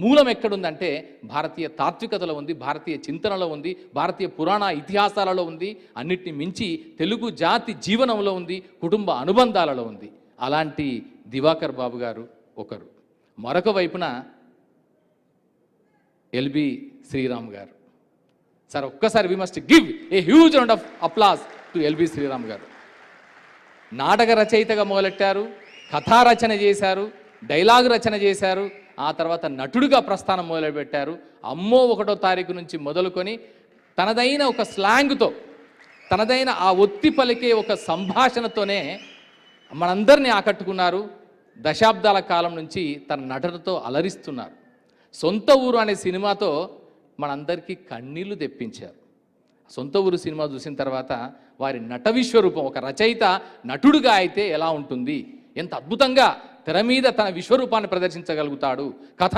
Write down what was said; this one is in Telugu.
మూలం ఎక్కడుందంటే భారతీయ తాత్వికతలో ఉంది, భారతీయ చింతనలో ఉంది, భారతీయ పురాణ ఇతిహాసాలలో ఉంది, అన్నిటిని మించి తెలుగు జాతి జీవనంలో ఉంది, కుటుంబ అనుబంధాలలో ఉంది. అలాంటి దివాకర్ బాబు గారు ఒకరు. మరొక వైపున ఎల్బి శ్రీరామ్ గారు. సార్ ఒక్కసారి we must give a huge round of applause to LB Sriram garu. నాటక రచయితగా మొదలెట్టారు, కథా రచన చేశారు, డైలాగ్ రచన చేశారు, ఆ తర్వాత నటుడిగా ప్రస్థానం మొదలుపెట్టారు. అమ్మో 1వ తారీఖు నుంచి మొదలుకొని తనదైన ఒక స్లాంగ్తో, తనదైన ఆ ఒత్తి పలికే ఒక సంభాషణతోనే మనందరినీ ఆకట్టుకున్నారు. దశాబ్దాల కాలం నుంచి తన నటనతో అలరిస్తున్నారు. సొంత ఊరు అనే సినిమాతో మనందరికీ కన్నీళ్లు తెప్పించారు. సొంత ఊరు సినిమా చూసిన తర్వాత వారి నట విశ్వరూపం, ఒక రచయిత నటుడుగా అయితే ఎలా ఉంటుంది, ఎంత అద్భుతంగా తెర మీద తన విశ్వరూపాన్ని ప్రదర్శించగలుగుతాడు, కథ